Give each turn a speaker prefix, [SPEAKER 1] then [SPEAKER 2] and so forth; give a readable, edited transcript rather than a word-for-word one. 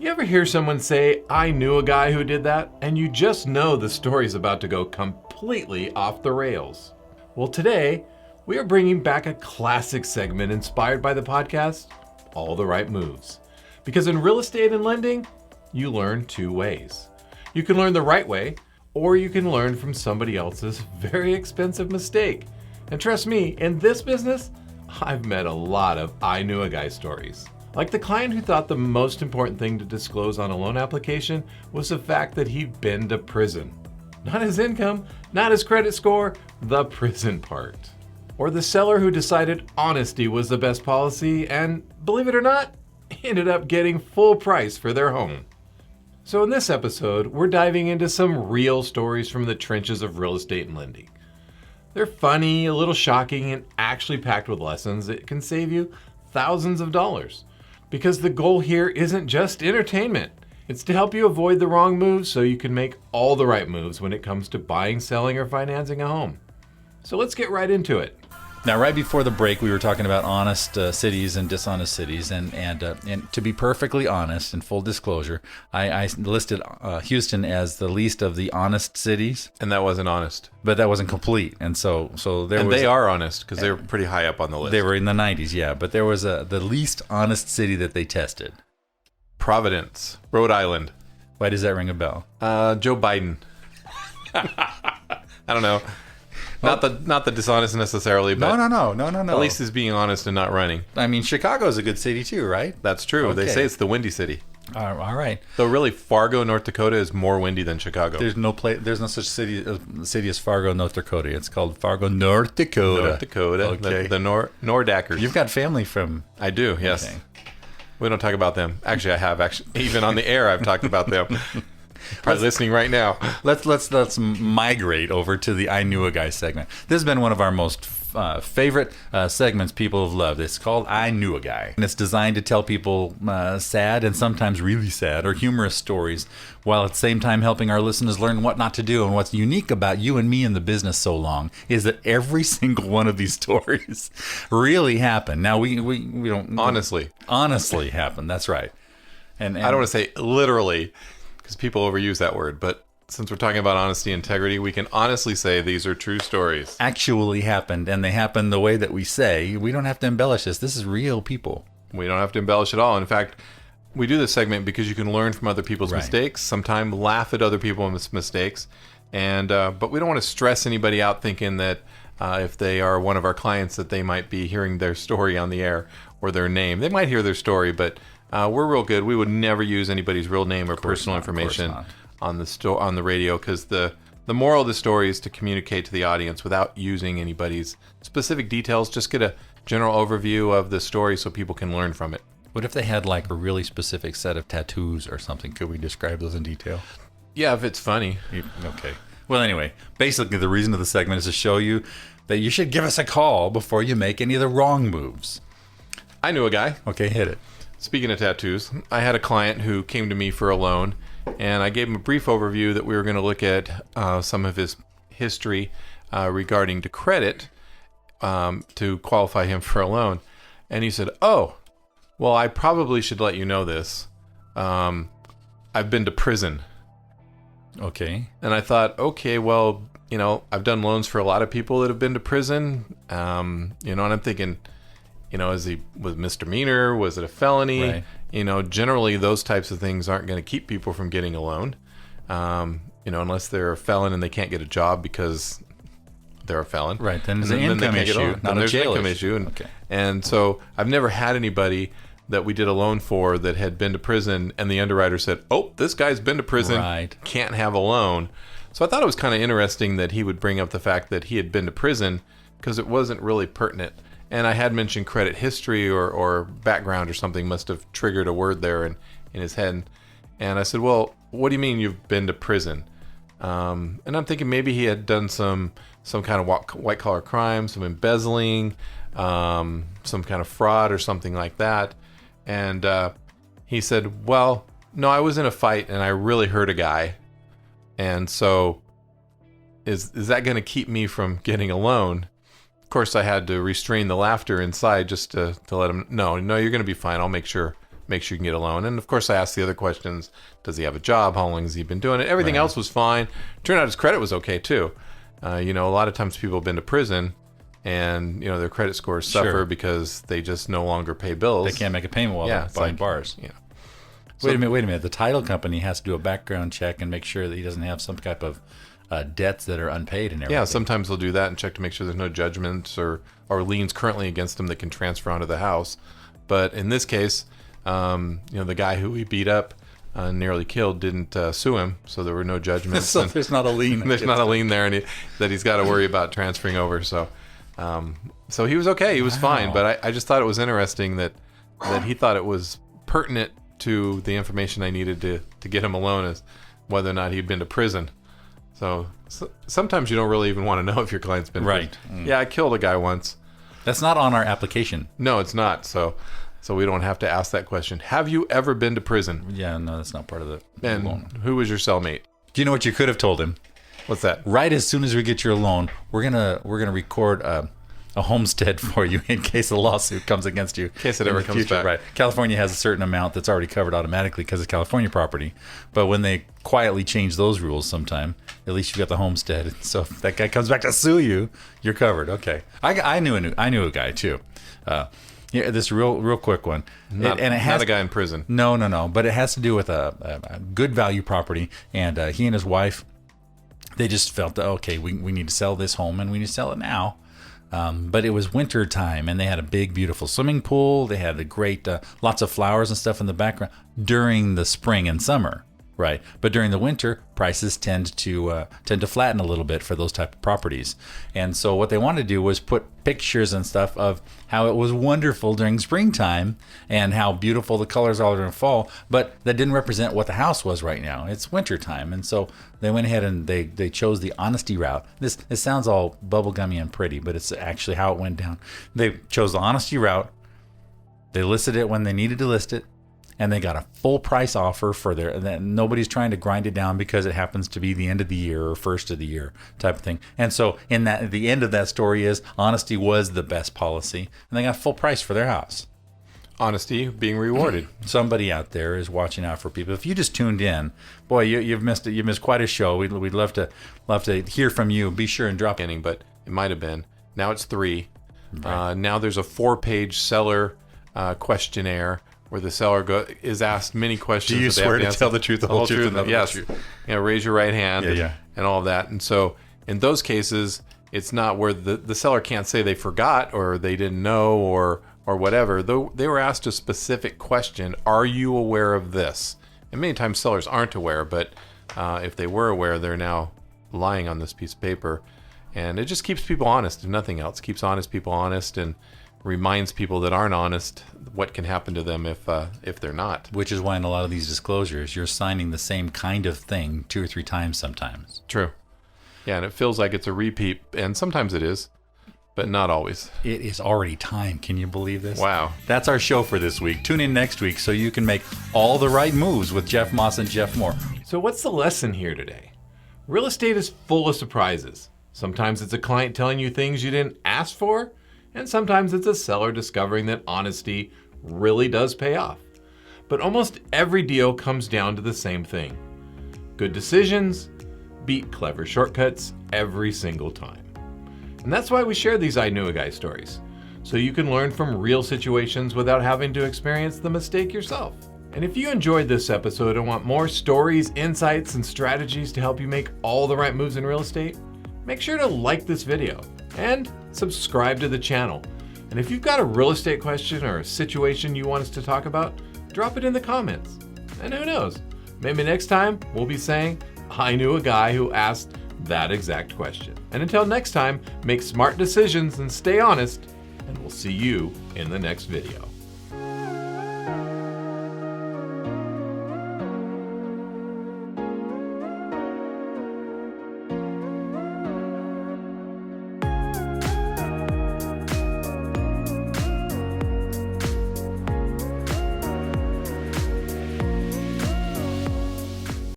[SPEAKER 1] You ever hear someone say, I knew a guy who did that, and you just know the story's about to go completely off the rails? Well, today, we are bringing back a classic segment inspired by the podcast, All the Right Moves. Because in real estate and lending, you learn two ways. You can learn the right way, or you can learn from somebody else's very expensive mistake. And trust me, in this business, I've met a lot of I knew a guy stories. Like the client who thought the most important thing to disclose on a loan application was the fact that he'd been to prison. Not his income, not his credit score, the prison part. Or the seller who decided honesty was the best policy and, believe it or not, ended up getting full price for their home. So in this episode, we're diving into some real stories from the trenches of real estate and lending. They're funny, a little shocking, and actually packed with lessons that can save you thousands of dollars. Because the goal here isn't just entertainment. It's to help you avoid the wrong moves so you can make all the right moves when it comes to buying, selling, or financing a home. So let's get right into it.
[SPEAKER 2] Now, right before the break, we were talking about honest cities and dishonest cities, and to be perfectly honest, and full disclosure, I listed Houston as the least of the honest cities,
[SPEAKER 1] And that wasn't honest.
[SPEAKER 2] but that wasn't complete, and so there
[SPEAKER 1] And
[SPEAKER 2] was.
[SPEAKER 1] they are honest because they're pretty high up on the list.
[SPEAKER 2] They were in the 90s, yeah, but there was the least honest city that they tested.
[SPEAKER 1] Providence, Rhode Island.
[SPEAKER 2] Why does that ring a bell?
[SPEAKER 1] Joe Biden. I don't know. Not the dishonest necessarily, but
[SPEAKER 2] No.
[SPEAKER 1] at least he's being honest and not running.
[SPEAKER 2] I mean, Chicago's a good city too, right?
[SPEAKER 1] That's true. They
[SPEAKER 2] Okay.
[SPEAKER 1] say it's the windy city.
[SPEAKER 2] All right.
[SPEAKER 1] Though really, Fargo, North Dakota is more windy than Chicago.
[SPEAKER 2] There's no such city as Fargo, North Dakota. It's called Fargo, North Dakota.
[SPEAKER 1] North Dakota.
[SPEAKER 2] Okay.
[SPEAKER 1] The Nordackers.
[SPEAKER 2] You've got family from.
[SPEAKER 1] I do, yes.
[SPEAKER 2] Okay.
[SPEAKER 1] We don't talk about them. Actually, I have. Even on the air, I've talked about them. Probably listening right now.
[SPEAKER 2] Let's migrate over to the I Knew a Guy segment. This has been one of our most favorite segments people have loved. It's called I Knew a Guy, and it's designed to tell people sad and sometimes really sad or humorous stories, while at the same time helping our listeners learn what not to do. And what's unique about you and me in the business so long is that every single one of these stories really happened. Now we don't honestly happen. That's right. And
[SPEAKER 1] I don't want to say literally, because people overuse that word, but since we're talking about honesty and integrity, we can honestly say these are true stories.
[SPEAKER 2] Actually happened, and they happened the way that we say. We don't have to embellish this. This is real people.
[SPEAKER 1] We don't have to embellish at all. In fact, we do this segment because you can learn from other people's mistakes, sometimes laugh at other people's mistakes, and but we don't want to stress anybody out thinking that if they are one of our clients that they might be hearing their story on the air or their name. They might hear their story, but we're real good. We would never use anybody's real name or personal information on the radio, because the moral of the story is to communicate to the audience without using anybody's specific details. Just get a general overview of the story so people can learn from it.
[SPEAKER 2] What if they had like a really specific set of tattoos or something? Could we describe those in detail?
[SPEAKER 1] Yeah, if it's funny.
[SPEAKER 2] Okay. Well, anyway, basically the reason of the segment is to show you that you should give us a call before you make any of the wrong moves.
[SPEAKER 1] I knew a guy.
[SPEAKER 2] Okay, hit it.
[SPEAKER 1] Speaking of tattoos, I had a client who came to me for a loan, and I gave him a brief overview that we were going to look at some of his history regarding to credit to qualify him for a loan. And he said, "Oh, well, I probably should let you know this. I've been to prison."
[SPEAKER 2] Okay.
[SPEAKER 1] And I thought, okay, well, I've done loans for a lot of people that have been to prison, and I'm thinking, is he was misdemeanor? Was it a felony?
[SPEAKER 2] Right.
[SPEAKER 1] Generally those types of things aren't going to keep people from getting a loan, unless they're a felon and they can't get a job because they're a felon.
[SPEAKER 2] Right. Then there's an income issue, not a jail issue.
[SPEAKER 1] And so I've never had anybody that we did a loan for that had been to prison, and the underwriter said, "Oh, this guy's been to prison,
[SPEAKER 2] right,
[SPEAKER 1] can't have a loan." So I thought it was kind of interesting that he would bring up the fact that he had been to prison, because it wasn't really pertinent. And I had mentioned credit history or background or something must have triggered a word there in his head. And I said, "Well, what do you mean you've been to prison?" And I'm thinking maybe he had done some kind of white collar crime, some embezzling, some kind of fraud or something like that. And he said, "Well, no, I was in a fight and I really hurt a guy. And so is that going to keep me from getting a loan?" Of course, I had to restrain the laughter inside just to let him, no, you're going to be fine. I'll make sure make sure you can get a loan. And of course, I asked the other questions. Does he have a job? How long has he been doing it? Everything else was fine. Turned out his credit was okay too. A lot of times people have been to prison and, their credit scores suffer because they just no longer pay bills.
[SPEAKER 2] They can't make a payment while they're behind bars.
[SPEAKER 1] So,
[SPEAKER 2] wait a minute. The title company has to do a background check and make sure that he doesn't have some type of debts that are unpaid and everything.
[SPEAKER 1] Yeah, sometimes they'll do that and check to make sure there's no judgments or liens currently against him that can transfer onto the house. But in this case, the guy who he beat up, nearly killed, didn't sue him, so there were no judgments.
[SPEAKER 2] So there's not a lien.
[SPEAKER 1] There's not a lien there, and that he's got to worry about transferring over. So he was okay. He was fine. But I just thought it was interesting that he thought it was pertinent to the information I needed to get him a loan as whether or not he'd been to prison. So sometimes you don't really even want to know if your client's been
[SPEAKER 2] right.
[SPEAKER 1] Yeah, I killed a guy once.
[SPEAKER 2] That's not on our application.
[SPEAKER 1] No, it's not. So we don't have to ask that question. Have you ever been to prison?
[SPEAKER 2] Yeah, no, that's not part of the
[SPEAKER 1] and
[SPEAKER 2] loan.
[SPEAKER 1] Who was your cellmate?
[SPEAKER 2] Do you know what you could have told him?
[SPEAKER 1] What's that?
[SPEAKER 2] Right as soon as we get your loan, we're gonna record a homestead for you in case a lawsuit comes against you. In
[SPEAKER 1] case it ever comes back.
[SPEAKER 2] Right. California has a certain amount that's already covered automatically because it's California property. But when they quietly change those rules sometime, at least you've got the homestead. So if that guy comes back to sue you, you're covered. Okay. I knew a guy too. This real quick one.
[SPEAKER 1] Not a guy in prison.
[SPEAKER 2] No. But it has to do with a good value property. And he and his wife, they just felt that, okay, we need to sell this home and we need to sell it now. But it was winter time and they had a big, beautiful swimming pool. They had a great, lots of flowers and stuff in the background during the spring and summer. Right. But during the winter, prices tend to flatten a little bit for those type of properties. And so what they wanted to do was put pictures and stuff of how it was wonderful during springtime and how beautiful the colors are during fall. But that didn't represent what the house was right now. It's wintertime. And so they went ahead and they chose the honesty route. This sounds all bubblegummy and pretty, but it's actually how it went down. They chose the honesty route. They listed it when they needed to list it. And they got a full price offer for nobody's trying to grind it down because it happens to be the end of the year or first of the year type of thing. And so the end of that story is honesty was the best policy and they got full price for their house.
[SPEAKER 1] Honesty being rewarded.
[SPEAKER 2] Somebody out there is watching out for people. If you just tuned in, boy, you've missed it. You missed quite a show. We'd love to hear from you. Be sure and drop
[SPEAKER 1] it. But it might have been. Now it's 3.
[SPEAKER 2] Right.
[SPEAKER 1] Now there's a 4-page seller questionnaire where the seller is asked many questions.
[SPEAKER 2] Do you swear to tell the truth, the whole truth, and nothing but the truth?
[SPEAKER 1] Yes. Raise your right hand and all of that. And so in those cases, it's not where the seller can't say they forgot or they didn't know or whatever. Though they were asked a specific question, are you aware of this? And many times sellers aren't aware, but if they were aware, they're now lying on this piece of paper. And it just keeps people honest, if nothing else. Keeps honest people honest and reminds people that aren't honest what can happen to them if they're not.
[SPEAKER 2] Which is why in a lot of these disclosures, you're signing the same kind of thing 2 or 3 times sometimes.
[SPEAKER 1] True. Yeah, and it feels like it's a repeat, and sometimes it is, but not always.
[SPEAKER 2] It is already time. Can you believe this?
[SPEAKER 1] Wow.
[SPEAKER 2] That's our show for this week. Tune in next week so you can make all the right moves with Jeff Moss and Jeff Moore.
[SPEAKER 1] So what's the lesson here today? Real estate is full of surprises. Sometimes it's a client telling you things you didn't ask for, and sometimes it's a seller discovering that honesty really does pay off. But almost every deal comes down to the same thing. Good decisions beat clever shortcuts every single time. And that's why we share these I Knew a Guy stories, so you can learn from real situations without having to experience the mistake yourself. And if you enjoyed this episode and want more stories, insights, and strategies to help you make all the right moves in real estate, make sure to like this video and subscribe to the channel. And if you've got a real estate question or a situation you want us to talk about, drop it in the comments. And who knows, maybe next time we'll be saying, I knew a guy who asked that exact question. And until next time, make smart decisions and stay honest, and we'll see you in the next video.